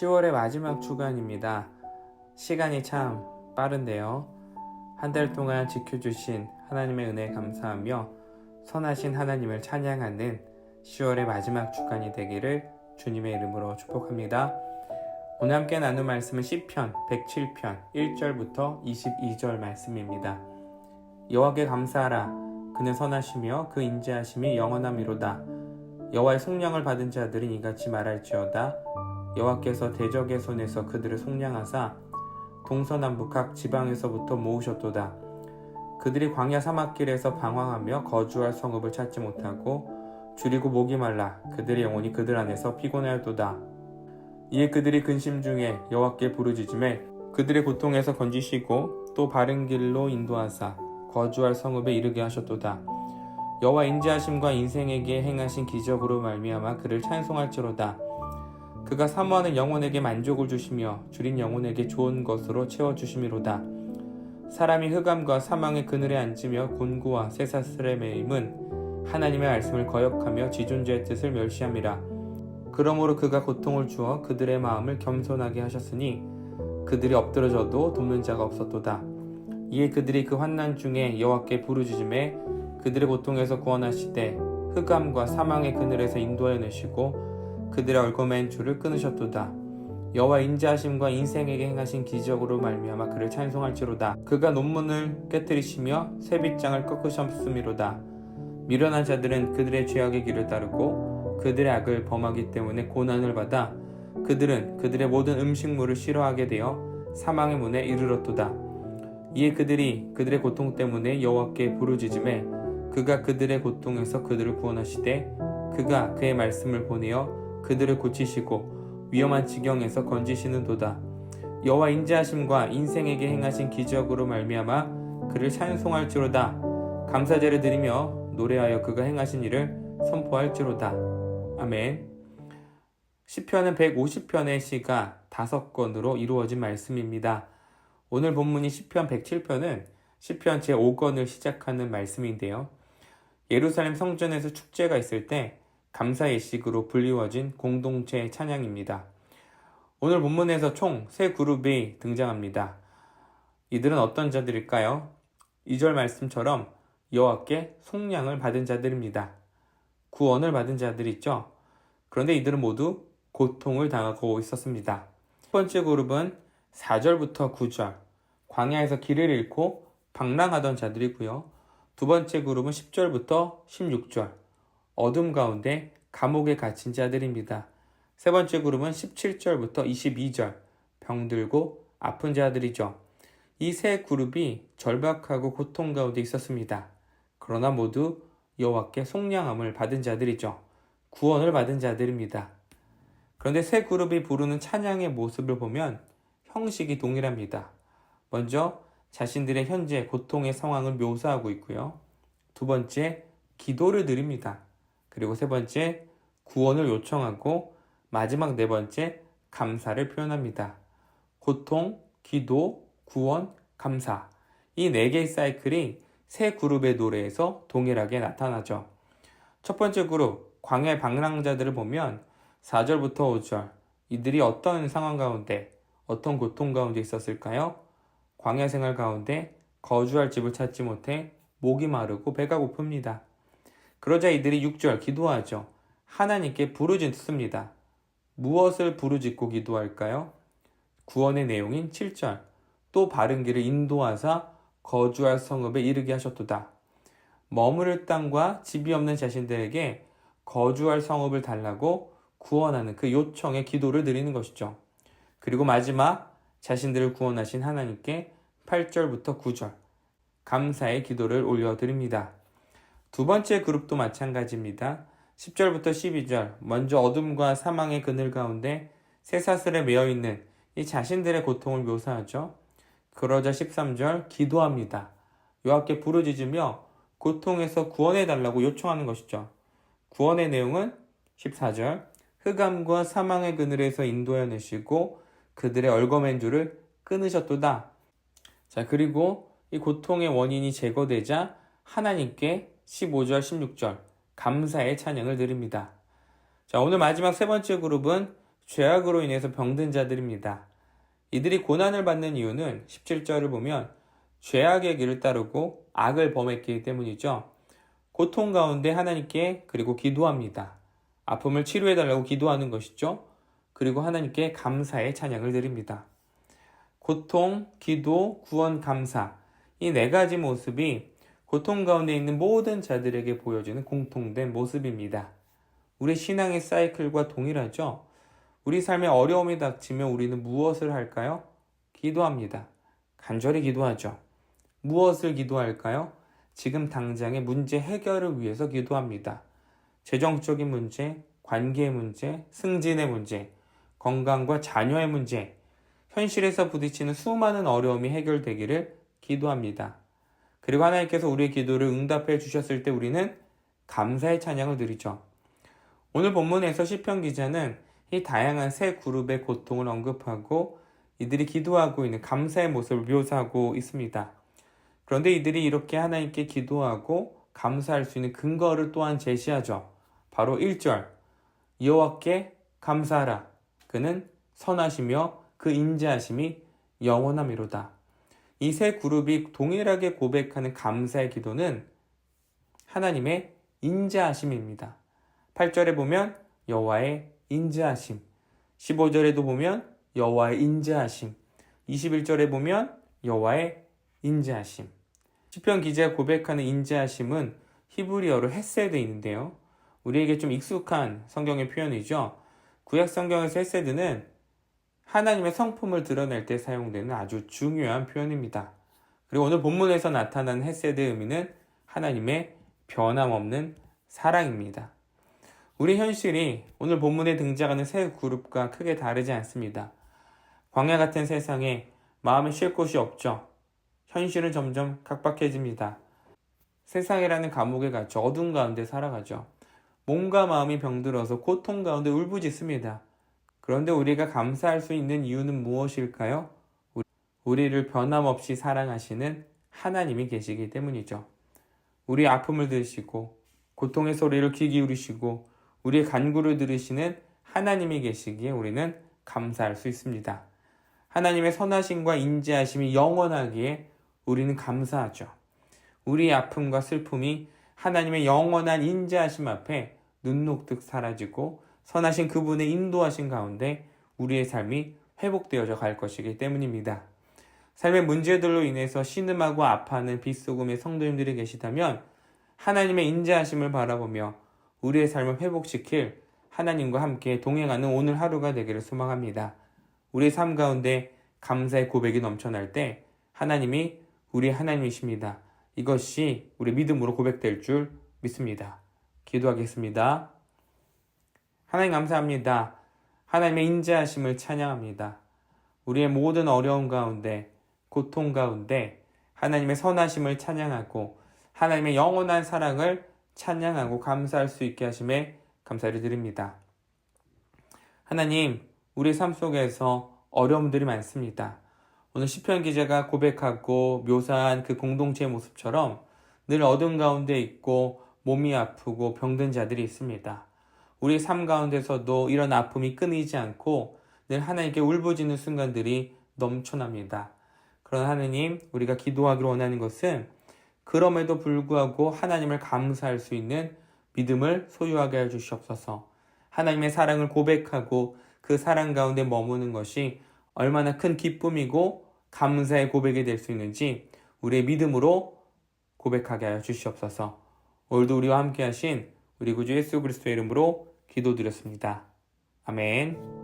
10월의 마지막 주간입니다. 시간이 참 빠른데요. 한 달 동안 지켜주신 하나님의 은혜에 감사하며 선하신 하나님을 찬양하는 10월의 마지막 주간이 되기를 주님의 이름으로 축복합니다. 오늘 함께 나눌 말씀은 시편 107편 1절부터 22절 말씀입니다. 여호와께 감사하라. 그는 선하시며 그 인자하심이 영원함이로다. 여호와의 속량을 받은 자들은 이같이 말할지어다. 여호와께서 대적의 손에서 그들을 속량하사 동서남북 각 지방에서부터 모으셨도다. 그들이 광야 사막길에서 방황하며 거주할 성읍을 찾지 못하고 줄이고 목이 말라 그들의 영혼이 그들 안에서 피곤하였도다. 이에 그들이 근심 중에 여호와께 부르짖음에 그들의 고통에서 건지시고 또 바른 길로 인도하사 거주할 성읍에 이르게 하셨도다. 여호와 인자하심과 인생에게 행하신 기적으로 말미암아 그를 찬송할지로다. 그가 사모하는 영혼에게 만족을 주시며 줄인 영혼에게 좋은 것으로 채워주심이로다. 사람이 흑암과 사망의 그늘에 앉으며 곤고와 쇠사슬에 매임은 하나님의 말씀을 거역하며 지존자의 뜻을 멸시함이라. 그러므로 그가 고통을 주어 그들의 마음을 겸손하게 하셨으니 그들이 엎드러져도 돕는 자가 없었도다. 이에 그들이 그 환난 중에 여호와께 부르짖음에 그들의 고통에서 구원하시되 흑암과 사망의 그늘에서 인도하여 내시고 그들의 얽어맨 줄을 끊으셨도다. 여호와 인자하심과 인생에게 행하신 기적으로 말미암아 그를 찬송할지로다. 그가 논문을 깨뜨리시며 쇠빗장을 꺾으셨음이로다. 미련한 자들은 그들의 죄악의 길을 따르고 그들의 악을 범하기 때문에 고난을 받아 그들은 그들의 모든 음식물을 싫어하게 되어 사망의 문에 이르렀도다. 이에 그들이 그들의 고통 때문에 여호와께 부르짖음에 그가 그들의 고통에서 그들을 구원하시되 그가 그의 말씀을 보내어 그들을 고치시고 위험한 지경에서 건지시는도다. 여호와 인자하심과 인생에게 행하신 기적으로 말미암아 그를 찬송할지로다. 감사제를 드리며 노래하여 그가 행하신 일을 선포할지로다. 아멘. 시편은 150편의 시가 5권으로 이루어진 말씀입니다. 오늘 본문인 시편 107편은 시편 제5권을 시작하는 말씀인데요. 예루살렘 성전에서 축제가 있을 때 감사 예식으로 불리워진 공동체 찬양입니다. 오늘 본문에서 총 3그룹이 등장합니다. 이들은 어떤 자들일까요? 2절 말씀처럼 여호와께 속량을 받은 자들입니다. 구원을 받은 자들이죠. 그런데 이들은 모두 고통을 당하고 있었습니다. 첫 번째 그룹은 4절부터 9절 광야에서 길을 잃고 방랑하던 자들이고요. 두 번째 그룹은 10절부터 16절 어둠 가운데 감옥에 갇힌 자들입니다. 세 번째 그룹은 17절부터 22절 병들고 아픈 자들이죠. 이 세 그룹이 절박하고 고통 가운데 있었습니다. 그러나 모두 여호와께 속량함을 받은 자들이죠. 구원을 받은 자들입니다. 그런데 세 그룹이 부르는 찬양의 모습을 보면 형식이 동일합니다. 먼저 자신들의 현재 고통의 상황을 묘사하고 있고요. 두 번째, 기도를 드립니다. 그리고 세 번째, 구원을 요청하고 마지막 네 번째, 감사를 표현합니다. 고통, 기도, 구원, 감사. 이 네 개의 사이클이 세 그룹의 노래에서 동일하게 나타나죠. 첫 번째 그룹, 광야의 방랑자들을 보면 4절부터 5절, 이들이 어떤 상황 가운데, 어떤 고통 가운데 있었을까요? 광야 생활 가운데 거주할 집을 찾지 못해 목이 마르고 배가 고픕니다. 그러자 이들이 6절 기도하죠. 하나님께 부르짖습니다. 무엇을 부르짖고 기도할까요? 구원의 내용인 7절 또 바른 길을 인도하사 거주할 성읍에 이르게 하셨도다. 머무를 땅과 집이 없는 자신들에게 거주할 성읍을 달라고 구원하는 그 요청의 기도를 드리는 것이죠. 그리고 마지막 자신들을 구원하신 하나님께 8절부터 9절 감사의 기도를 올려드립니다. 두 번째 그룹도 마찬가지입니다. 10절부터 12절 먼저 어둠과 사망의 그늘 가운데 쇠사슬에 매여있는 이 자신들의 고통을 묘사하죠. 그러자 13절 기도합니다. 여호와께 부르짖으며 고통에서 구원해달라고 요청하는 것이죠. 구원의 내용은 14절 흑암과 사망의 그늘에서 인도하여 내시고 그들의 얽어맨 줄을 끊으셨도다. 자, 그리고 이 고통의 원인이 제거되자 하나님께 15절, 16절 감사의 찬양을 드립니다. 자, 오늘 마지막 세 번째 그룹은 죄악으로 인해서 병든 자들입니다. 이들이 고난을 받는 이유는 17절을 보면 죄악의 길을 따르고 악을 범했기 때문이죠. 고통 가운데 하나님께 그리고 기도합니다. 아픔을 치료해달라고 기도하는 것이죠. 그리고 하나님께 감사의 찬양을 드립니다. 고통, 기도, 구원, 감사 이 네 가지 모습이 고통 가운데 있는 모든 자들에게 보여주는 공통된 모습입니다. 우리 신앙의 사이클과 동일하죠. 우리 삶에 어려움이 닥치면 우리는 무엇을 할까요? 기도합니다. 간절히 기도하죠. 무엇을 기도할까요? 지금 당장의 문제 해결을 위해서 기도합니다. 재정적인 문제, 관계의 문제, 승진의 문제, 건강과 자녀의 문제, 현실에서 부딪히는 수많은 어려움이 해결되기를 기도합니다. 그리고 하나님께서 우리의 기도를 응답해 주셨을 때 우리는 감사의 찬양을 드리죠. 오늘 본문에서 시편 기자는 이 다양한 세 그룹의 고통을 언급하고 이들이 기도하고 있는 감사의 모습을 묘사하고 있습니다. 그런데 이들이 이렇게 하나님께 기도하고 감사할 수 있는 근거를 또한 제시하죠. 바로 1절 여호와께 감사하라. 그는 선하시며 그 인자하심이 영원함이로다. 이 세 그룹이 동일하게 고백하는 감사의 기도는 하나님의 인자하심입니다. 8절에 보면 여호와의 인자하심, 15절에도 보면 여호와의 인자하심, 21절에 보면 여호와의 인자하심. 시편 기자가 고백하는 인자하심은 히브리어로 헤세드에 있는데요. 우리에게 좀 익숙한 성경의 표현이죠. 구약 성경에서 헤세드는 하나님의 성품을 드러낼 때 사용되는 아주 중요한 표현입니다. 그리고 오늘 본문에서 나타난 헤세드의 의미는 하나님의 변함없는 사랑입니다. 우리 현실이 오늘 본문에 등장하는 세 그룹과 크게 다르지 않습니다. 광야 같은 세상에 마음에 쉴 곳이 없죠. 현실은 점점 각박해집니다. 세상이라는 감옥에 갇혀 어둠 가운데 살아가죠. 몸과 마음이 병들어서 고통 가운데 울부짖습니다. 그런데 우리가 감사할 수 있는 이유는 무엇일까요? 우리를 변함없이 사랑하시는 하나님이 계시기 때문이죠. 우리의 아픔을 들으시고 고통의 소리를 귀 기울이시고 우리의 간구를 들으시는 하나님이 계시기에 우리는 감사할 수 있습니다. 하나님의 선하심과 인자하심이 영원하기에 우리는 감사하죠. 우리의 아픔과 슬픔이 하나님의 영원한 인자하심 앞에 눈 녹듯 사라지고 선하신 그분의 인도하신 가운데 우리의 삶이 회복되어져 갈 것이기 때문입니다. 삶의 문제들로 인해서 신음하고 아파하는 빗소금의 성도님들이 계시다면 하나님의 인자하심을 바라보며 우리의 삶을 회복시킬 하나님과 함께 동행하는 오늘 하루가 되기를 소망합니다. 우리의 삶 가운데 감사의 고백이 넘쳐날 때 하나님이 우리의 하나님이십니다. 이것이 우리 믿음으로 고백될 줄 믿습니다. 기도하겠습니다. 하나님 감사합니다. 하나님의 인자하심을 찬양합니다. 우리의 모든 어려움 가운데 고통 가운데 하나님의 선하심을 찬양하고 하나님의 영원한 사랑을 찬양하고 감사할 수 있게 하심에 감사를 드립니다. 하나님, 우리 삶 속에서 어려움들이 많습니다. 오늘 시편 기자가 고백하고 묘사한 그 공동체의 모습처럼 늘 어둠 가운데 있고 몸이 아프고 병든 자들이 있습니다. 우리 삶 가운데서도 이런 아픔이 끊이지 않고 늘 하나님께 울부짖는 순간들이 넘쳐납니다. 그러나 하느님, 우리가 기도하기로 원하는 것은 그럼에도 불구하고 하나님을 감사할 수 있는 믿음을 소유하게 해주시옵소서. 하나님의 사랑을 고백하고 그 사랑 가운데 머무는 것이 얼마나 큰 기쁨이고 감사의 고백이 될 수 있는지 우리의 믿음으로 고백하게 하여 주시옵소서. 오늘도 우리와 함께 하신 우리 구주 예수 그리스도의 이름으로 기도드렸습니다. 아멘.